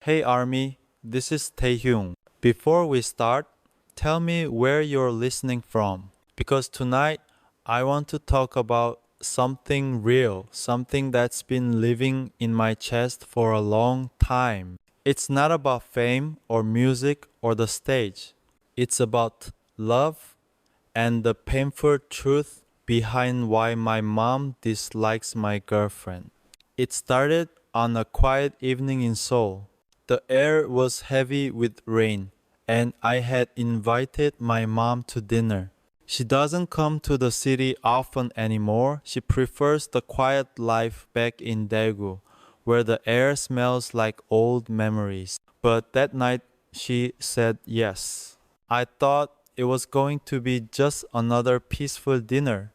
Hey Army, this is Taehyung. Before we start, tell me where you're listening from. Because tonight, I want to talk about something real, something that's been living in my chest for a long time. It's not about fame or music or the stage. It's about love and the painful truth behind why my mom dislikes my girlfriend. It started on a quiet evening in Seoul. The air was heavy with rain, and I had invited my mom to dinner. She doesn't come to the city often anymore. She prefers the quiet life back in Daegu, where the air smells like old memories. But that night, she said yes. I thought it was going to be just another peaceful dinner,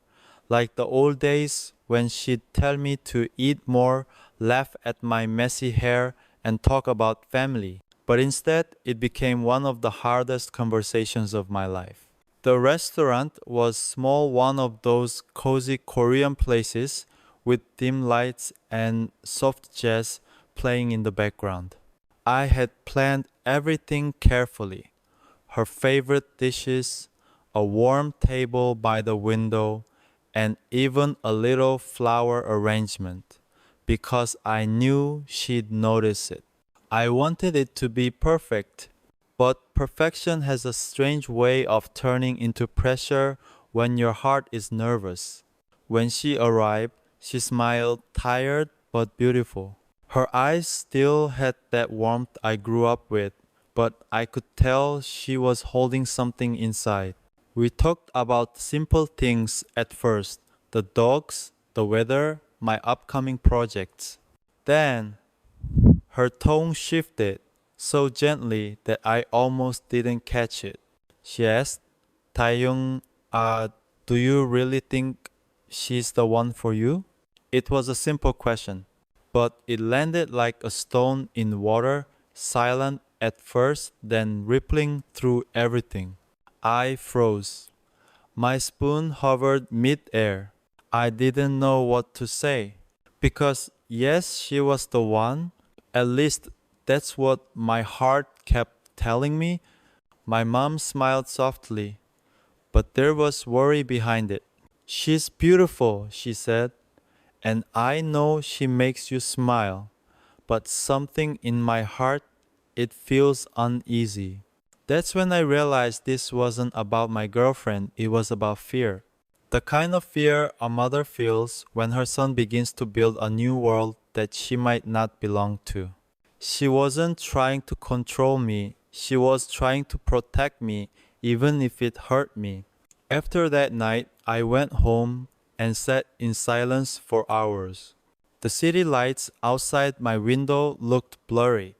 like the old days when she'd tell me to eat more, laugh at my messy hair, and talk about family. But instead, it became one of the hardest conversations of my life. The restaurant was small, one of those cozy Korean places with dim lights and soft jazz playing in the background. I had planned everything carefully: her favorite dishes, a warm table by the window, and even a little flower arrangement, because I knew she'd notice it. I wanted it to be perfect, but perfection has a strange way of turning into pressure when your heart is nervous. When she arrived, she smiled, tired but beautiful. Her eyes still had that warmth I grew up with, but I could tell she was holding something inside. We talked about simple things at first: the dogs, the weather, my upcoming projects. Then her tone shifted so gently that I almost didn't catch it. She asked, Taehyung, do you really think she's the one for you? It was a simple question, but it landed like a stone in water, silent at first, then rippling through everything. I froze. My spoon hovered mid-air. I didn't know what to say. Because yes, she was the one. At least that's what my heart kept telling me. My mom smiled softly, but there was worry behind it. She's beautiful, she said, and I know she makes you smile, but something in my heart, it feels uneasy. That's when I realized this wasn't about my girlfriend, it was about fear. The kind of fear a mother feels when her son begins to build a new world that she might not belong to. She wasn't trying to control me, she was trying to protect me, even if it hurt me. After that night, I went home and sat in silence for hours. The city lights outside my window looked blurry,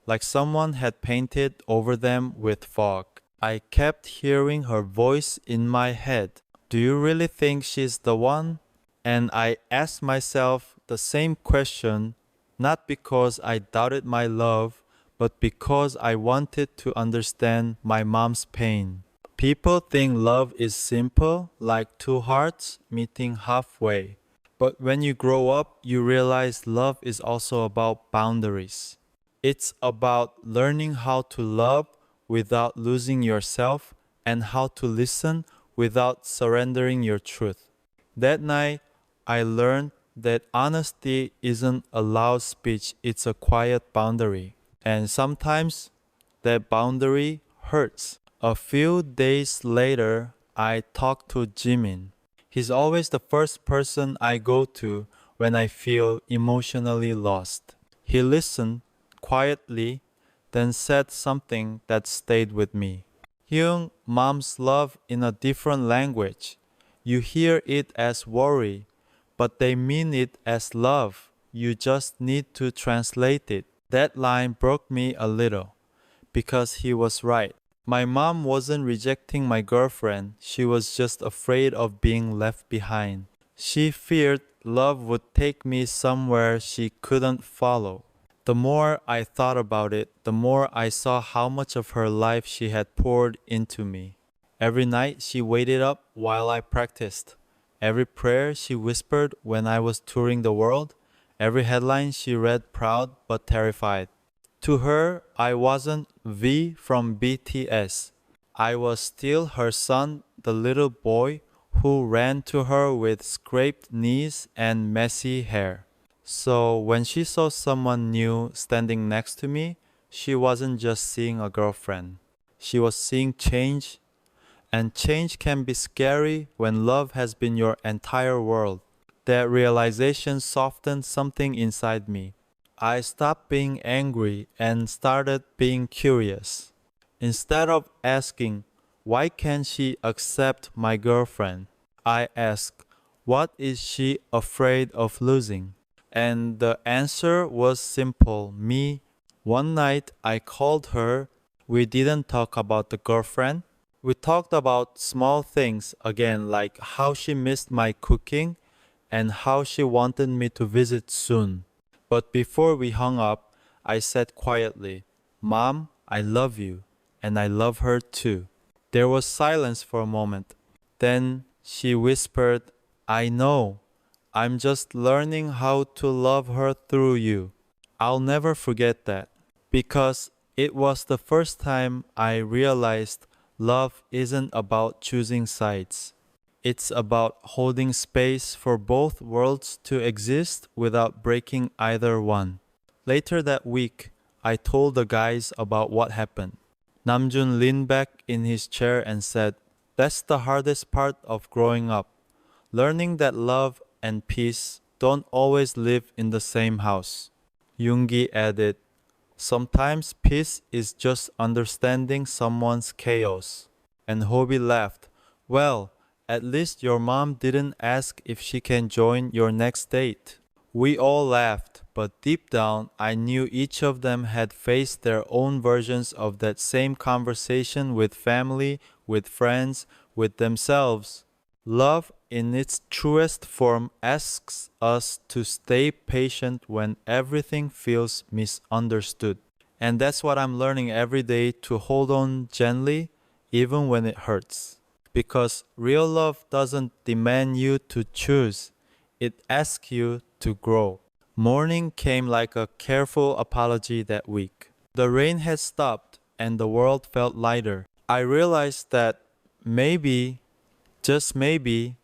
like someone had painted over them with fog. I kept hearing her voice in my head. Do you really think she's the one? And I asked myself the same question, not because I doubted my love, but because I wanted to understand my mom's pain. People think love is simple, like two hearts meeting halfway. But when you grow up, you realize love is also about boundaries. It's about learning how to love without losing yourself and how to listen without surrendering your truth. That night, I learned that honesty isn't a loud speech, it's a quiet boundary. And sometimes that boundary hurts. A few days later, I talked to Jimin. He's always the first person I go to when I feel emotionally lost. He listened quietly, then said something that stayed with me. Hyung, moms love in a different language. You hear it as worry, but they mean it as love. You just need to translate it. That line broke me a little, because he was right. My mom wasn't rejecting my girlfriend, she was just afraid of being left behind. She feared love would take me somewhere she couldn't follow. The more I thought about it, the more I saw how much of her life she had poured into me. Every night she waited up while I practiced. Every prayer she whispered when I was touring the world. Every headline she read proud but terrified. To her, I wasn't V from BTS. I was still her son, the little boy who ran to her with scraped knees and messy hair. So when she saw someone new standing next to me, she wasn't just seeing a girlfriend. She was seeing change, and change can be scary when love has been your entire world. That realization softened something inside me. I stopped being angry and started being curious. Instead of asking, why can't she accept my girlfriend? I asked, what is she afraid of losing? And the answer was simple, me. One night I called her. We didn't talk about the girlfriend. We talked about small things again, like how she missed my cooking and how she wanted me to visit soon. But before we hung up, I said quietly, Mom, I love you, and I love her too. There was silence for a moment. Then she whispered, I know. I'm just learning how to love her through you. I'll never forget that because it was the first time I realized love isn't about choosing sides. It's about holding space for both worlds to exist without breaking either one. Later that week, I told the guys about what happened. Namjoon leaned back in his chair and said, that's the hardest part of growing up. Learning that love and peace don't always live in the same house. Yoongi added, sometimes peace is just understanding someone's chaos. And Hobi laughed, well, at least your mom didn't ask if she can join your next date. We all laughed, but deep down, I knew each of them had faced their own versions of that same conversation with family, with friends, with themselves. Love, in its truest form, asks us to stay patient when everything feels misunderstood. And that's what I'm learning every day, to hold on gently, even when it hurts. Because real love doesn't demand you to choose, it asks you to grow. Morning came like a careful apology that week. The rain had stopped and the world felt lighter. I realized that maybe, just maybe,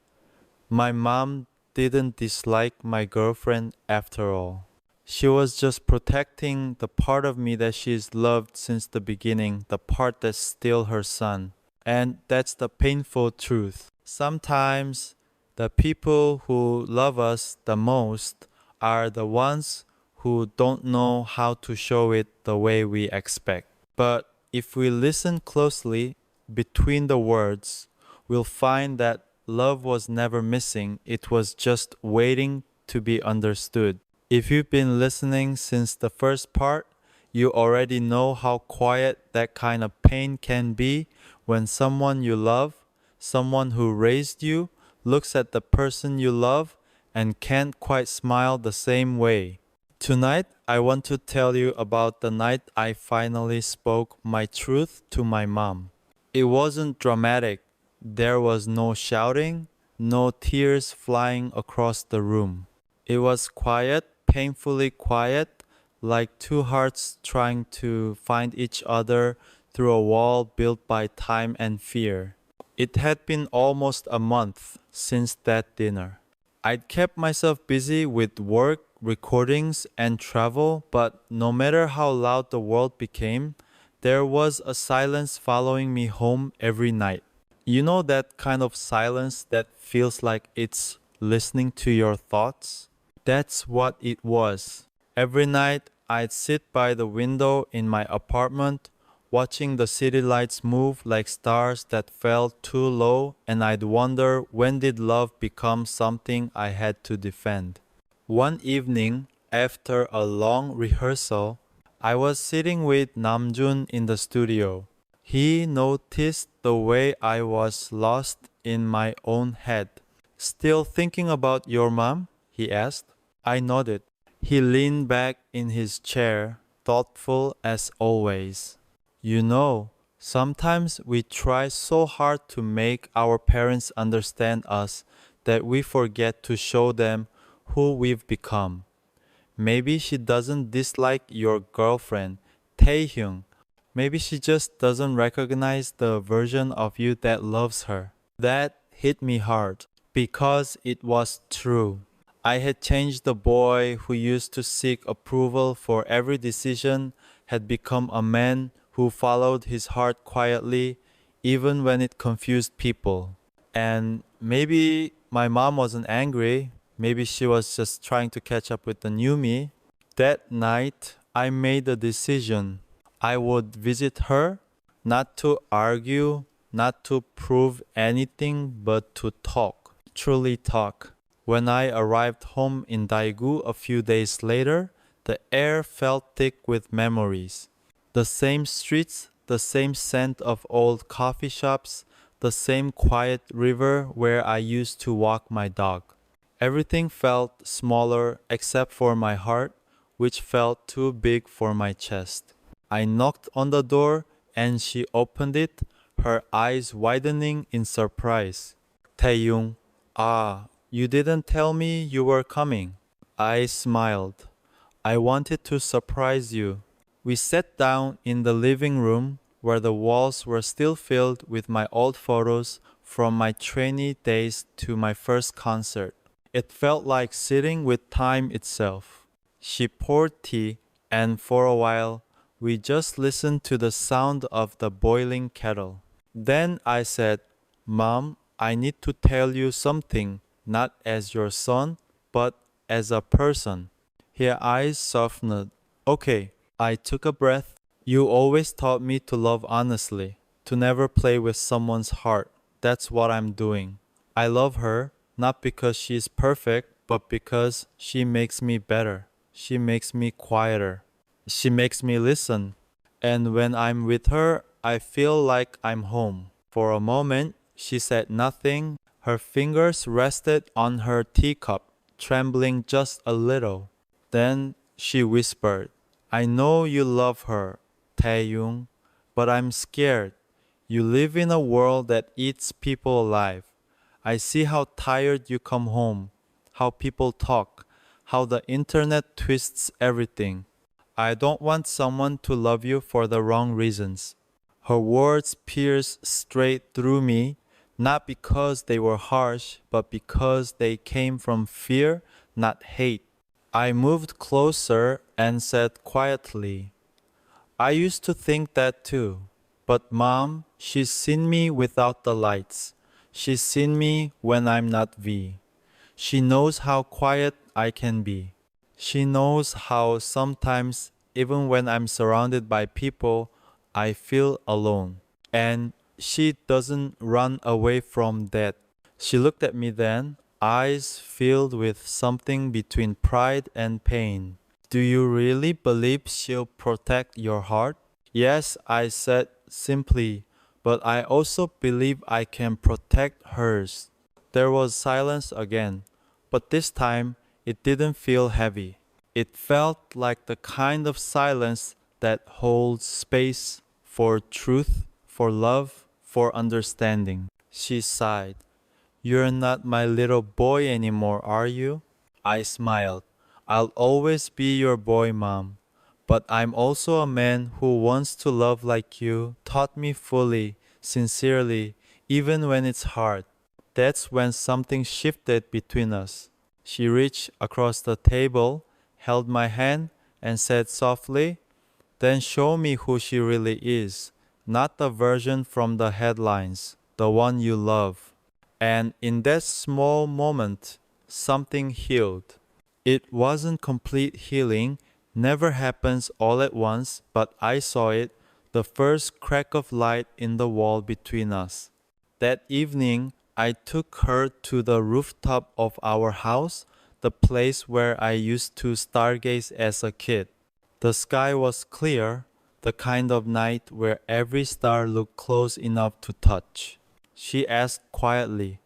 my mom didn't dislike my girlfriend after all. She was just protecting the part of me that she's loved since the beginning, the part that's still her son. And that's the painful truth. Sometimes the people who love us the most are the ones who don't know how to show it the way we expect. But if we listen closely between the words, we'll find that love was never missing, it was just waiting to be understood. If you've been listening since the first part, you already know how quiet that kind of pain can be when someone you love, someone who raised you, looks at the person you love and can't quite smile the same way. Tonight, I want to tell you about the night I finally spoke my truth to my mom. It wasn't dramatic. There was no shouting, no tears flying across the room. It was quiet, painfully quiet, like two hearts trying to find each other through a wall built by time and fear. It had been almost a month since that dinner. I'd kept myself busy with work, recordings, and travel, but no matter how loud the world became, there was a silence following me home every night. You know that kind of silence that feels like it's listening to your thoughts? That's what it was. Every night, I'd sit by the window in my apartment, watching the city lights move like stars that fell too low, and I'd wonder, when did love become something I had to defend? One evening, after a long rehearsal, I was sitting with Namjoon in the studio. He noticed the way I was lost in my own head. Still thinking about your mom? He asked. I nodded. He leaned back in his chair, thoughtful as always. You know, sometimes we try so hard to make our parents understand us that we forget to show them who we've become. Maybe she doesn't dislike your girlfriend. Taehyung. Maybe she just doesn't recognize the version of you that loves her. That hit me hard because it was true. I had changed. The boy who used to seek approval for every decision had become a man who followed his heart quietly, even when it confused people. And maybe my mom wasn't angry. Maybe she was just trying to catch up with the new me. That night, I made a decision. I would visit her, not to argue, not to prove anything, but to talk, truly talk. When I arrived home in Daegu a few days later, the air felt thick with memories. The same streets, the same scent of old coffee shops, the same quiet river where I used to walk my dog. Everything felt smaller except for my heart, which felt too big for my chest. I knocked on the door and she opened it, her eyes widening in surprise. Taehyung, you didn't tell me you were coming. I smiled. I wanted to surprise you. We sat down in the living room where the walls were still filled with my old photos from my trainee days to my first concert. It felt like sitting with time itself. She poured tea, and for a while, we just listened to the sound of the boiling kettle. Then I said, Mom, I need to tell you something, not as your son, but as a person. Her eyes softened. Okay, I took a breath. You always taught me to love honestly, to never play with someone's heart. That's what I'm doing. I love her, not because she's perfect, but because she makes me better. She makes me quieter. She makes me listen. And when I'm with her, I feel like I'm home. For a moment, she said nothing. Her fingers rested on her teacup, trembling just a little. Then she whispered, I know you love her, Taehyung, but I'm scared. You live in a world that eats people alive. I see how tired you come home, how people talk, how the internet twists everything. I don't want someone to love you for the wrong reasons. Her words pierced straight through me, not because they were harsh, but because they came from fear, not hate. I moved closer and said quietly, I used to think that too. But Mom, she's seen me without the lights. She's seen me when I'm not V. She knows how quiet I can be. She knows how sometimes, even when I'm surrounded by people, I feel alone. And she doesn't run away from that. She looked at me then, eyes filled with something between pride and pain. Do you really believe she'll protect your heart? Yes, I said simply, but I also believe I can protect hers. There was silence again, but this time it didn't feel heavy. It felt like the kind of silence that holds space for truth, for love, for understanding. She sighed. You're not my little boy anymore, are you? I smiled. I'll always be your boy, Mom. But I'm also a man who wants to love like you taught me fully, sincerely, even when it's hard. That's when something shifted between us. She reached across the table, held my hand, and said softly, Then show me who she really is, not the version from the headlines, the one you love. And in that small moment, something healed. It wasn't complete healing, never happens all at once, but I saw it, the first crack of light in the wall between us. That evening, I took her to the rooftop of our house, the place where I used to stargaze as a kid. The sky was clear, the kind of night where every star looked close enough to touch. She asked quietly,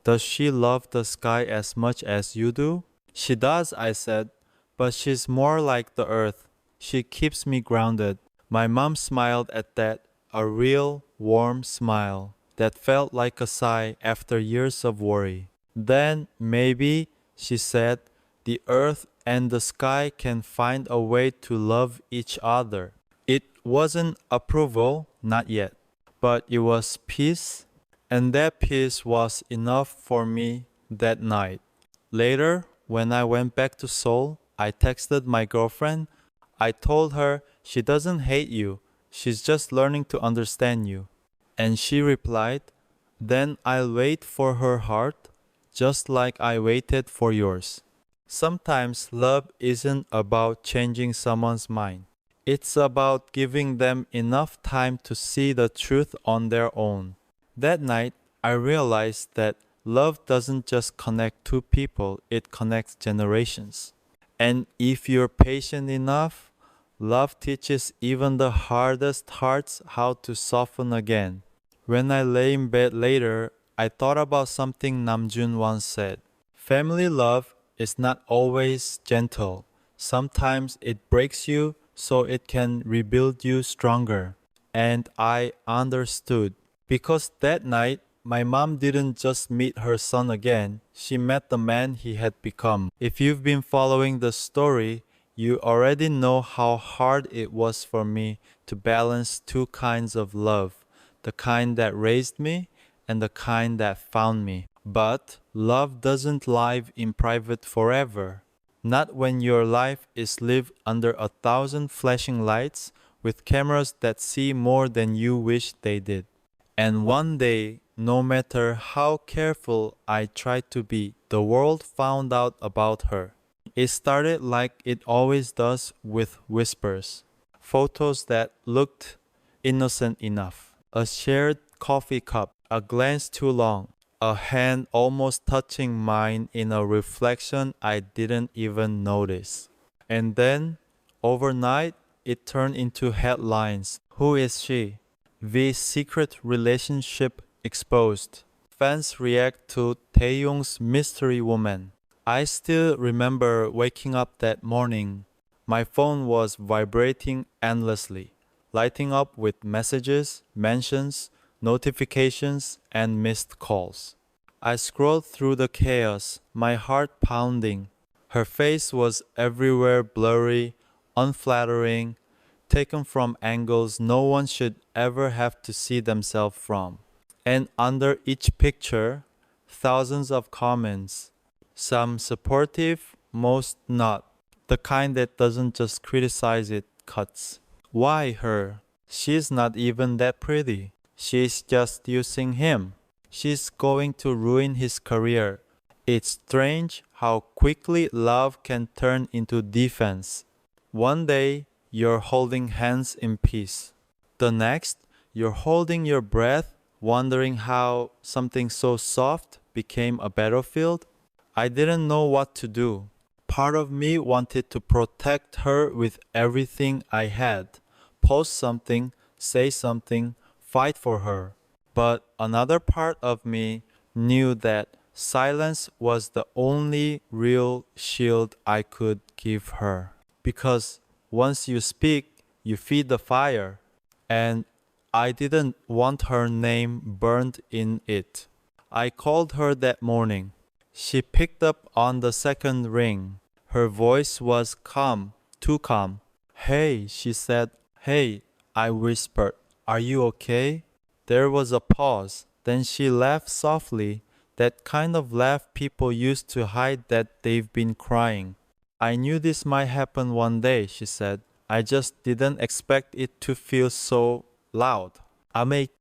Does she love the sky as much as you do? She does, I said, but she's more like the earth. She keeps me grounded. My mom smiled at that, a real, warm smile that felt like a sigh after years of worry. Then, maybe, she said, the earth and the sky can find a way to love each other. It wasn't approval, not yet, but it was peace, and that peace was enough for me that night. Later, when I went back to Seoul, I texted my girlfriend. I told her she doesn't hate you, she's just learning to understand you. And she replied, then I'll wait for her heart, just like I waited for yours. Sometimes love isn't about changing someone's mind. It's about giving them enough time to see the truth on their own. That night, I realized that love doesn't just connect two people, it connects generations. And if you're patient enough, love teaches even the hardest hearts how to soften again. When I lay in bed later, I thought about something Namjoon once said. Family love is not always gentle. Sometimes it breaks you so it can rebuild you stronger. And I understood. Because that night, my mom didn't just meet her son again, she met the man he had become. If you've been following the story, you already know how hard it was for me to balance two kinds of love, the kind that raised me and the kind that found me. But love doesn't live in private forever. Not when your life is lived under 1,000 flashing lights with cameras that see more than you wish they did. And one day, no matter how careful I tried to be, the world found out about her. It started like it always does with whispers. Photos that looked innocent enough. A shared coffee cup, a glance too long, a hand almost touching mine in a reflection I didn't even notice. And then, overnight, it turned into headlines. Who is she? V's secret relationship exposed. Fans react to Taehyung's mystery woman. I still remember waking up that morning. My phone was vibrating endlessly, lighting up with messages, mentions, notifications, and missed calls. I scrolled through the chaos, my heart pounding. Her face was everywhere blurry, unflattering, taken from angles no one should ever have to see themselves from. And under each picture, thousands of comments. Some supportive, most not. The kind that doesn't just criticize, it cuts. Why her? She's not even that pretty. She's just using him. She's going to ruin his career. It's strange how quickly love can turn into defense. One day, you're holding hands in peace. The next, you're holding your breath, wondering how something so soft became a battlefield. I didn't know what to do. Part of me wanted to protect her with everything I had. Post something, say something, fight for her. But another part of me knew that silence was the only real shield I could give her. Because once you speak, you feed the fire. And I didn't want her name burned in it. I called her that morning. She picked up on the second ring. Her voice was calm, too calm. Hey, she said. Hey, I whispered. Are you okay? There was a pause. Then she laughed softly, that kind of laugh people used to hide that they've been crying. I knew this might happen one day, she said. I just didn't expect it to feel so loud. I made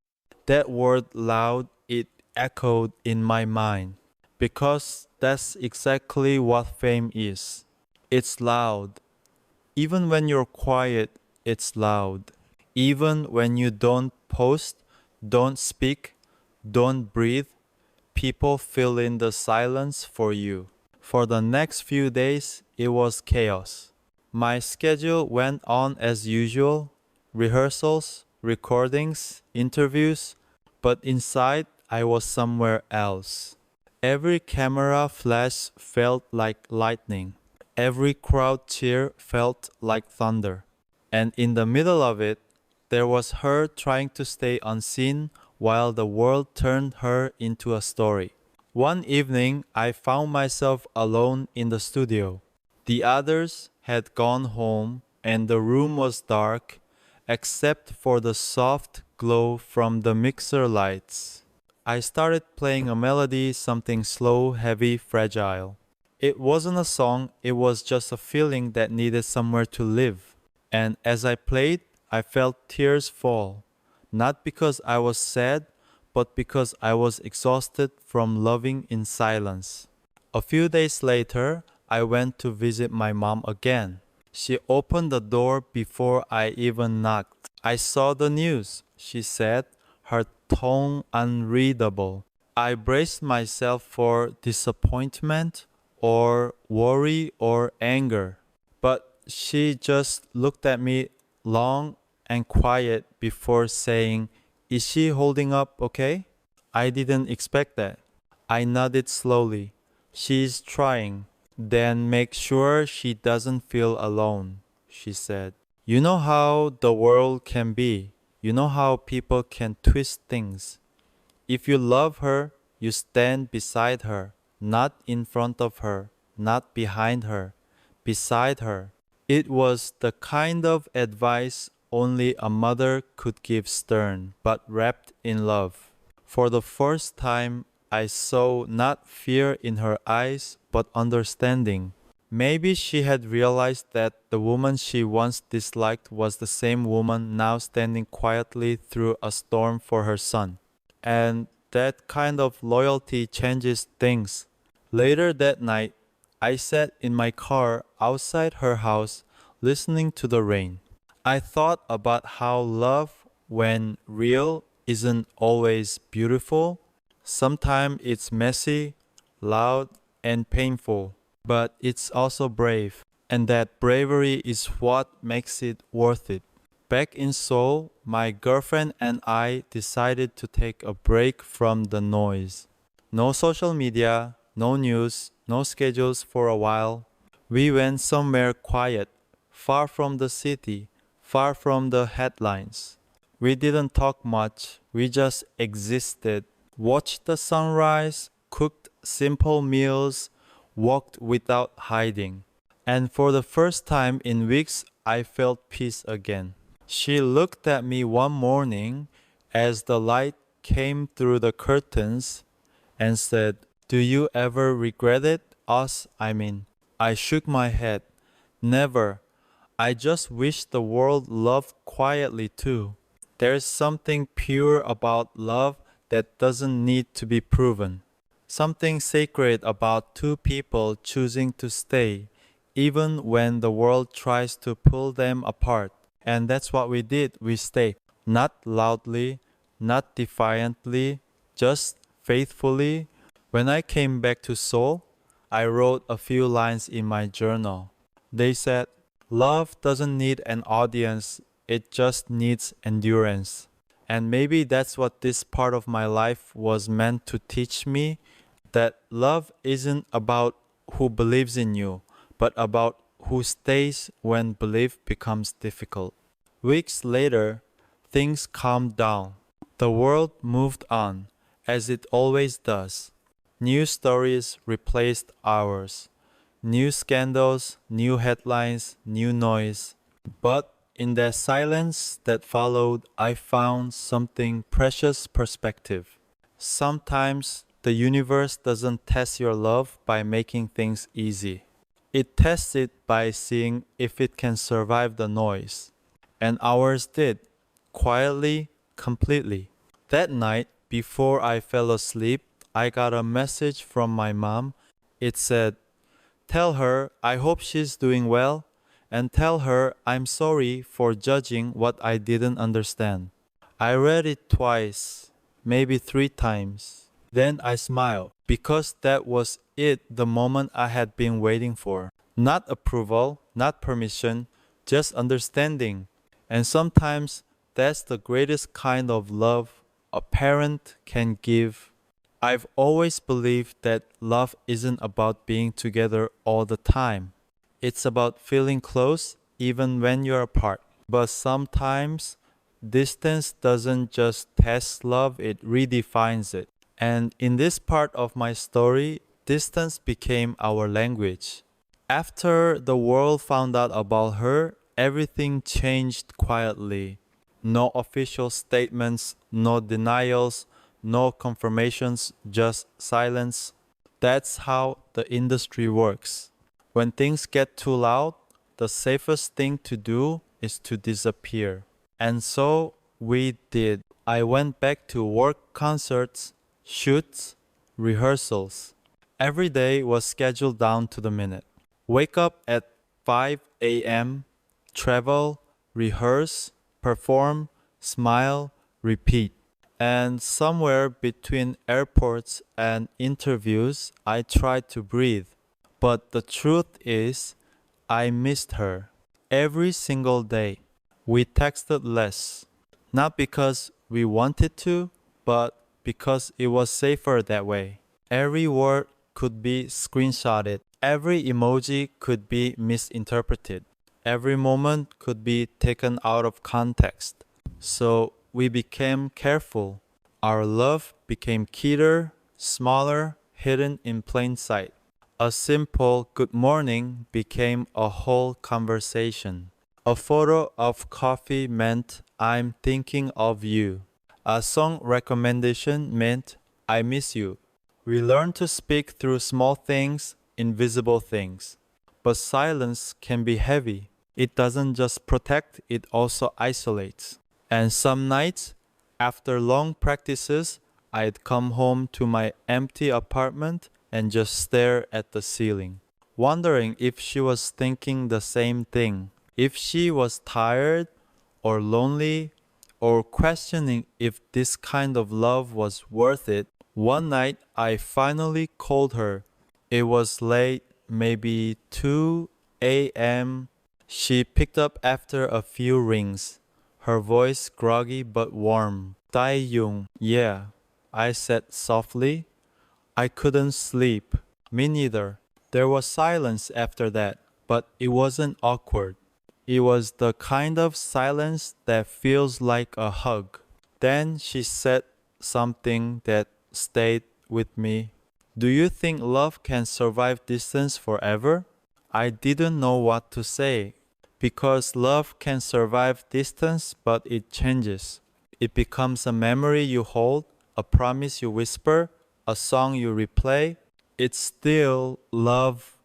that word loud, it echoed in my mind. Because that's exactly what fame is. It's loud. Even when you're quiet, it's loud. Even when you don't post, don't speak, don't breathe, people fill in the silence for you. For the next few days, it was chaos. My schedule went on as usual, rehearsals, recordings, interviews, but inside I was somewhere else. Every camera flash felt like lightning. Every crowd cheer felt like thunder. And in the middle of it, there was her trying to stay unseen while the world turned her into a story. One evening, I found myself alone in the studio. The others had gone home and the room was dark, except for the soft glow from the mixer lights. I started playing a melody, something slow, heavy, fragile. It wasn't a song, it was just a feeling that needed somewhere to live. And as I played, I felt tears fall. Not because I was sad, but because I was exhausted from loving in silence. A few days later, I went to visit my mom again. She opened the door before I even knocked. I saw the news, she said, her tone unreadable. I braced myself for disappointment or worry or anger. But she just looked at me long and quiet before saying, "Is she holding up okay?" I didn't expect that. I nodded slowly. "She's trying." "Then make sure she doesn't feel alone," she said. "You know how the world can be. You know how people can twist things. If you love her, you stand beside her, not in front of her, not behind her, beside her." It was the kind of advice only a mother could give, stern, but wrapped in love. For the first time, I saw not fear in her eyes, but understanding. Maybe she had realized that the woman she once disliked was the same woman now standing quietly through a storm for her son. And that kind of loyalty changes things. Later that night, I sat in my car outside her house listening to the rain. I thought about how love, when real, isn't always beautiful. Sometimes it's messy, loud, and painful, but it's also brave. And that bravery is what makes it worth it. Back in Seoul, my girlfriend and I decided to take a break from the noise. No social media, no news, no schedules for a while. We went somewhere quiet, far from the city, far from the headlines. We didn't talk much, we just existed, watched the sunrise, cooked simple meals, walked without hiding. And for the first time in weeks, I felt peace again. She looked at me one morning as the light came through the curtains and said, "Do you ever regret it? Us, I mean." I shook my head. "Never. I just wish the world loved quietly too." There's something pure about love that doesn't need to be proven. Something sacred about two people choosing to stay, even when the world tries to pull them apart. And that's what we did. We stayed. Not loudly, not defiantly, just faithfully. When I came back to Seoul, I wrote a few lines in my journal. They said, "Love doesn't need an audience, it just needs endurance." And maybe that's what this part of my life was meant to teach me, that love isn't about who believes in you, but about who stays when belief becomes difficult. Weeks later, things calmed down. The world moved on, as it always does. New stories replaced ours. New scandals, new headlines, new noise. But in the silence that followed, I found something precious: perspective. Sometimes the universe doesn't test your love by making things easy. It tests it by seeing if it can survive the noise. And ours did, quietly, completely. That night, before I fell asleep, I got a message from my mom. It said, "Tell her I hope she's doing well, and tell her I'm sorry for judging what I didn't understand." I read it twice, maybe 3 times. Then I smiled, because that was it, the moment I had been waiting for. Not approval, not permission, just understanding. And sometimes that's the greatest kind of love a parent can give. I've always believed that love isn't about being together all the time. It's about feeling close even when you're apart. But sometimes distance doesn't just test love, it redefines it. And in this part of my story, distance became our language. After the world found out about her, everything changed quietly. No official statements, no denials, no confirmations, just silence. That's how the industry works. When things get too loud, the safest thing to do is to disappear. And so we did. I went back to work, concerts, shoots, rehearsals. Every day was scheduled down to the minute. Wake up at 5 a.m., travel, rehearse, perform, smile, repeat. And somewhere between airports and interviews, I tried to breathe. But the truth is, I missed her every single day. We texted less, not because we wanted to, but because it was safer that way. Every word could be screenshotted, every emoji could be misinterpreted, every moment could be taken out of context. So we became careful. Our love became keener, smaller, hidden in plain sight. A simple good morning became a whole conversation. A photo of coffee meant I'm thinking of you. A song recommendation meant I miss you. We learn to speak through small things, invisible things. But silence can be heavy. It doesn't just protect, it also isolates. And some nights, after long practices, I'd come home to my empty apartment and just stare at the ceiling, wondering if she was thinking the same thing, if she was tired or lonely, or questioning if this kind of love was worth it. One night, I finally called her. It was late, maybe 2 a.m. She picked up after a few rings, her voice groggy but warm. Taehyung, yeah, I said softly. I couldn't sleep. Me neither. There was silence after that, but it wasn't awkward. It was the kind of silence that feels like a hug. Then she said something that stayed with me. Do you think love can survive distance forever? I didn't know what to say. Because love can survive distance, but it changes. It becomes a memory you hold, a promise you whisper, a song you replay. It's still love,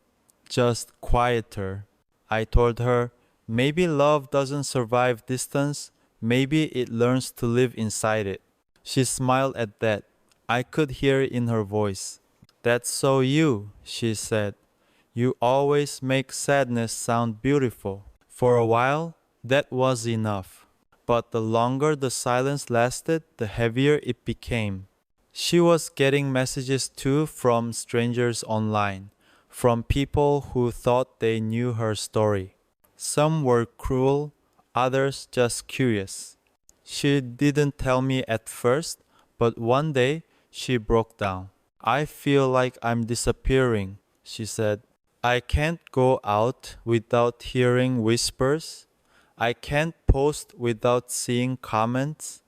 just quieter. I told her, maybe love doesn't survive distance, maybe it learns to live inside it. She smiled at that. I could hear it in her voice. That's so you, she said. You always make sadness sound beautiful. For a while, that was enough. But the longer the silence lasted, the heavier it became. She was getting messages too from strangers online, from people who thought they knew her story. Some were cruel, others just curious. She didn't tell me at first, but one day she broke down. I feel like I'm disappearing, she said. I can't go out without hearing whispers. I can't post without seeing comments.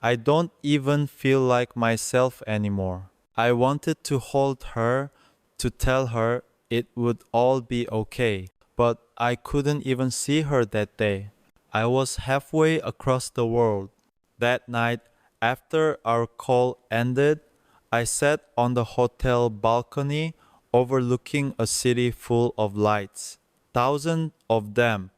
I don't even feel like myself anymore. I wanted to hold her, to tell her it would all be okay, but I couldn't even see her that day. I was halfway across the world. That night, after our call ended, I sat on the hotel balcony overlooking a city full of lights, thousands of them,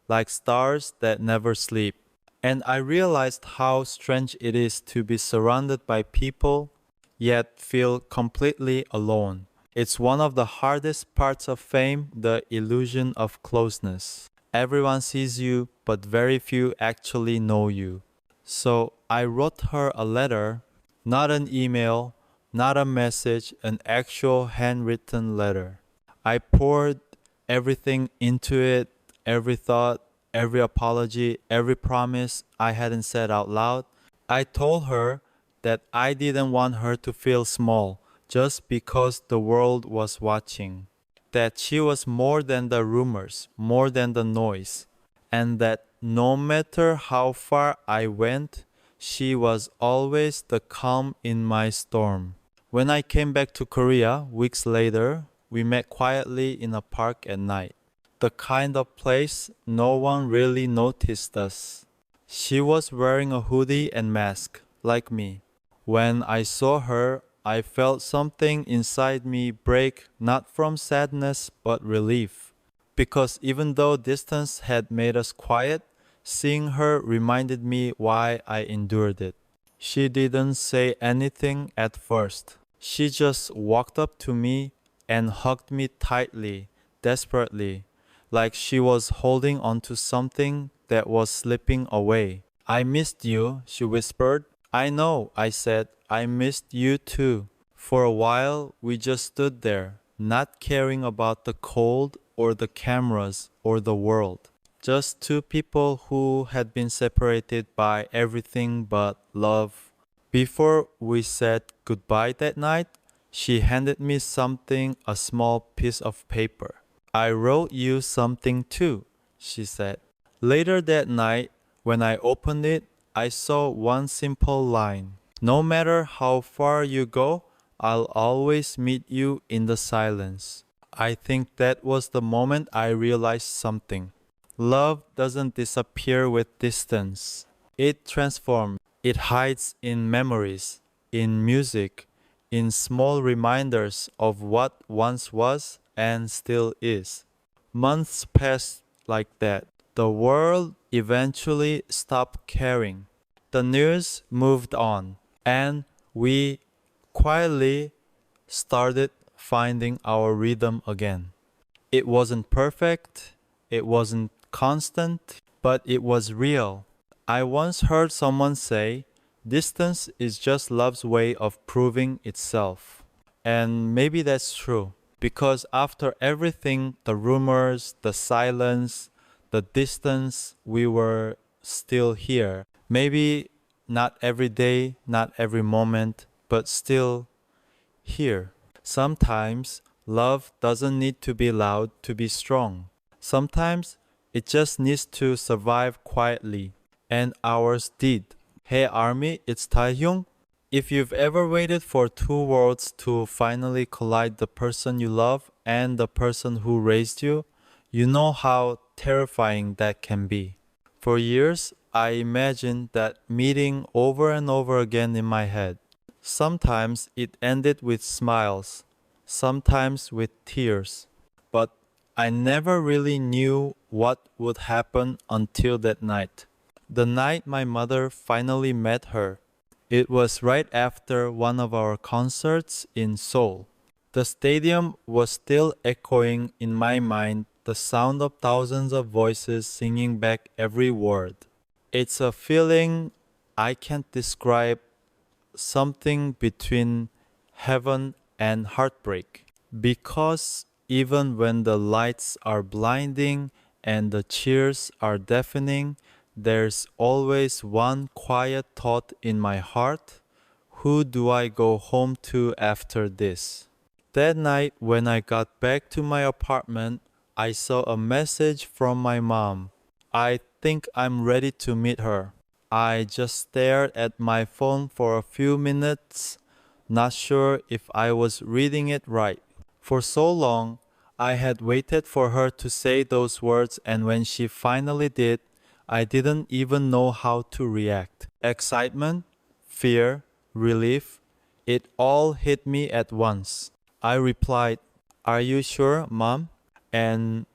like stars that never sleep. And I realized how strange it is to be surrounded by people, yet feel completely alone. It's one of the hardest parts of fame, the illusion of closeness. Everyone sees you, but very few actually know you. So I wrote her a letter, not an email, not a message, an actual handwritten letter. I poured everything into it, every thought, every apology, every promise I hadn't said out loud. I told her that I didn't want her to feel small just because the world was watching. That she was more than the rumors, more than the noise. And that no matter how far I went, she was always the calm in my storm. When I came back to Korea weeks later, we met quietly in a park at night. the kind of place no one really noticed us. She was wearing a hoodie and mask, like me. When I saw her, I felt something inside me break, not from sadness but relief. Because even though distance had made us quiet, seeing her reminded me why I endured it. She didn't say anything at first. She just walked up to me and hugged me tightly, desperately, like she was holding onto something that was slipping away. I missed you, she whispered. I know, I said. I missed you too. For a while, we just stood there, not caring about the cold or the cameras or the world. Just two people who had been separated by everything but love. Before we said goodbye that night, she handed me something, a small piece of paper. I wrote you something too, she said. Later that night, when I opened it, I saw one simple line. No matter how far you go, I'll always meet you in the silence. I think that was the moment I realized something. Love doesn't disappear with distance. It transforms. It hides in memories, in music, in small reminders of what once was and still is. Months passed like that. The world eventually stopped caring. The news moved on, and we quietly started finding our rhythm again. It wasn't perfect, it wasn't constant, but it was real. I once heard someone say, distance is just love's way of proving itself. And maybe that's true, because after everything, the rumors, the silence, the distance, we were still here. Maybe not every day, not every moment, but still here. Sometimes love doesn't need to be loud to be strong. Sometimes it just needs to survive quietly. And ours did. Hey Army, it's Taehyung. If you've ever waited for two worlds to finally collide, the person you love and the person who raised you, you know how terrifying that can be. For years, I imagined that meeting over and over again in my head. Sometimes it ended with smiles, sometimes with tears. But I never really knew what would happen until that night. The night my mother finally met her. It was right after one of our concerts in Seoul. The stadium was still echoing in my mind, the sound of thousands of voices singing back every word. It's a feeling I can't describe, something between heaven and heartbreak. Because even when the lights are blinding and the cheers are deafening, there's always one quiet thought in my heart. Who do I go home to after this? That night, when I got back to my apartment, I saw a message from my mom. I think I'm ready to meet her. I just stared at my phone for a few minutes, not sure if I was reading it right. For so long, I had waited for her to say those words, and when she finally did, I didn't even know how to react. Excitement, fear, relief, it all hit me at once. I replied, "Are you sure, Mom?" And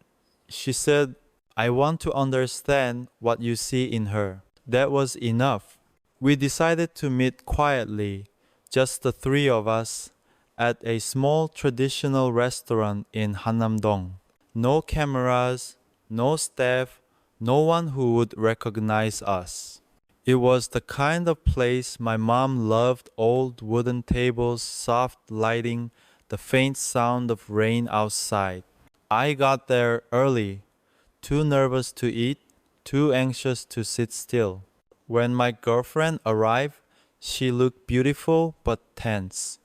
she said, "I want to understand what you see in her." That was enough. We decided to meet quietly, just the three of us, at a small traditional restaurant in Hannam-dong. No cameras, no staff, no one who would recognize us. It was the kind of place my mom loved: old wooden tables, soft lighting, the faint sound of rain outside. I got there early, too nervous to eat, too anxious to sit still. When my girlfriend arrived, she looked beautiful but tense.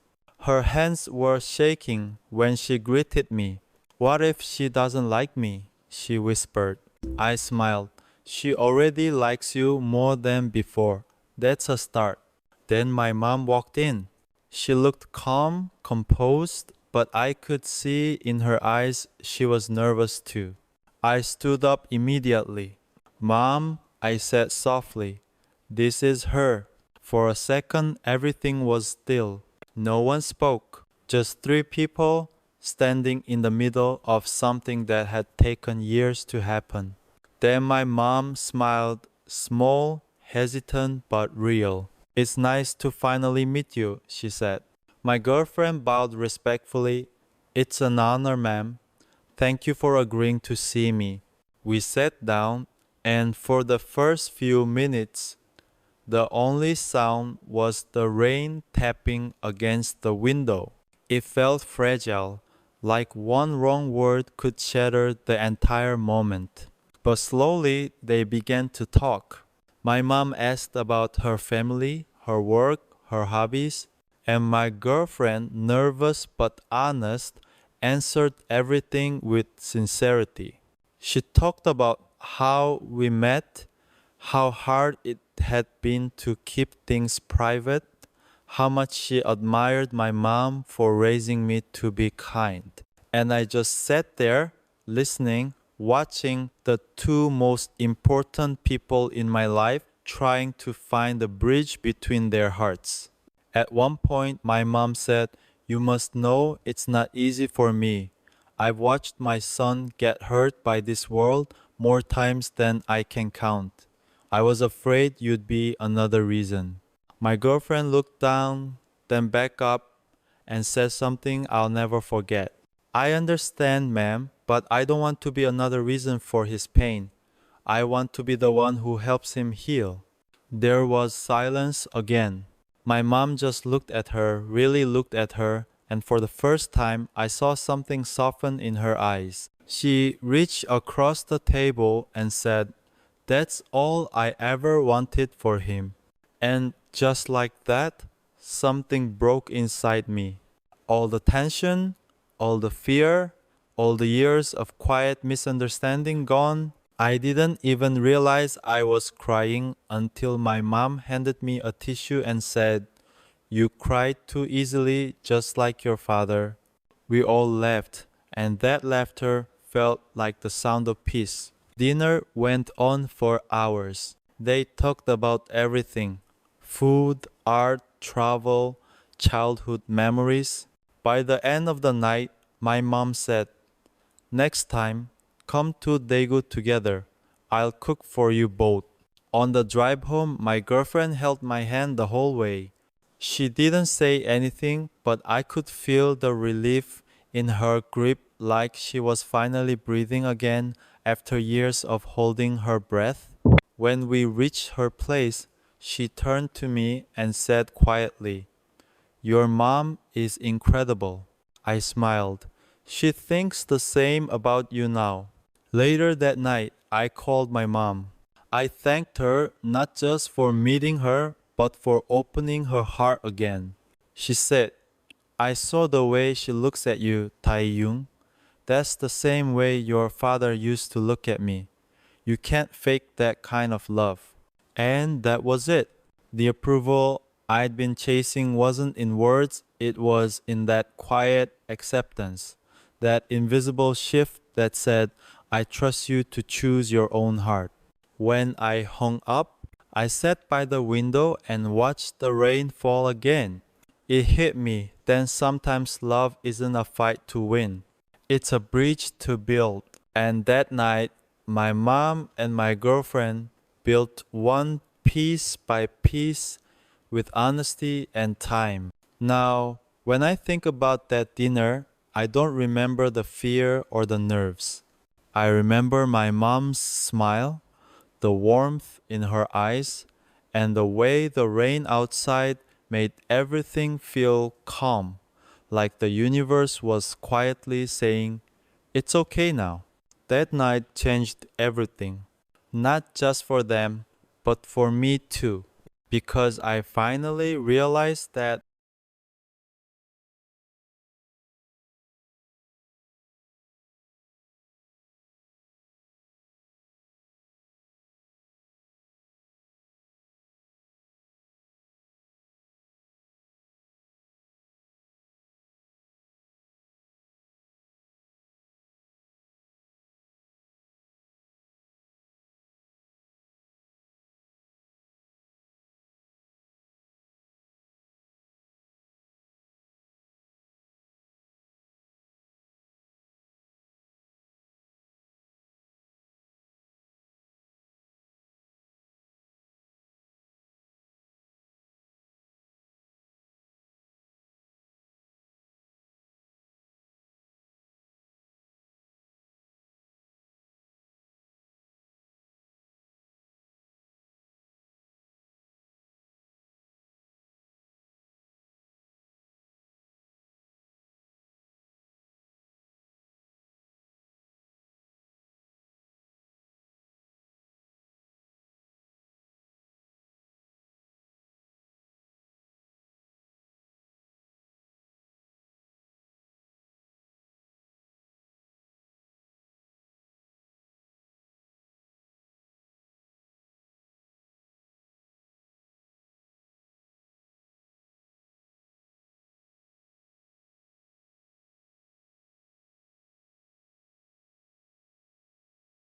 Her hands were shaking when she greeted me. "What if she doesn't like me?" she whispered. I smiled. "She already likes you more than before. That's a start." Then my mom walked in. She looked calm, composed, but I could see in her eyes she was nervous too. I stood up immediately. Mom, I said softly, this is her. For a second, everything was still. No one spoke. Just three people standing in the middle of something that had taken years to happen. Then my mom smiled, small, hesitant, but real. It's nice to finally meet you, she said. My girlfriend bowed respectfully. It's an honor, ma'am. Thank you for agreeing to see me. We sat down, and for the first few minutes, the only sound was the rain tapping against the window. It felt fragile, like one wrong word could shatter the entire moment. But slowly they began to talk. My mom asked about her family, her work, her hobbies, and my girlfriend, nervous but honest, answered everything with sincerity. She talked about how we met, how hard it had been to keep things private, how much she admired my mom for raising me to be kind. And I just sat there, listening, watching the two most important people in my life trying to find a bridge between their hearts. At one point, my mom said, "You must know it's not easy for me. I've watched my son get hurt by this world more times than I can count. I was afraid you'd be another reason." My girlfriend looked down, then back up, and said something I'll never forget. "I understand, ma'am, but I don't want to be another reason for his pain. I want to be the one who helps him heal." There was silence again. My mom just looked at her, really looked at her, and for the first time I saw something soften in her eyes. She reached across the table and said, "That's all I ever wanted for him." And just like that, something broke inside me. All the tension, all the fear, all the years of quiet misunderstanding gone. I didn't even realize I was crying until my mom handed me a tissue and said, "You cried too easily, just like your father." We all laughed, and that laughter felt like the sound of peace. Dinner went on for hours. They talked about everything: food, art, travel, childhood memories. By the end of the night, my mom said, "Next time, come to Daegu together. I'll cook for you both." On the drive home, my girlfriend held my hand the whole way. She didn't say anything, but I could feel the relief in her grip, like she was finally breathing again after years of holding her breath. When we reached her place, she turned to me and said quietly, "Your mom is incredible." I smiled. "She thinks the same about you now." Later that night, I called my mom. I thanked her not just for meeting her, but for opening her heart again. She said, "I saw the way she looks at you, Taehyung. That's the same way your father used to look at me. You can't fake that kind of love." And that was it. The approval I'd been chasing wasn't in words, it was in that quiet acceptance, that invisible shift that said, "I trust you to choose your own heart." When I hung up, I sat by the window and watched the rain fall again. It hit me then sometimes love isn't a fight to win. It's a bridge to build. And that night, my mom and my girlfriend built one piece by piece with honesty and time. Now, when I think about that dinner, I don't remember the fear or the nerves. I remember my mom's smile, the warmth in her eyes, and the way the rain outside made everything feel calm, like the universe was quietly saying, "It's okay now." That night changed everything, not just for them, but for me too, because I finally realized that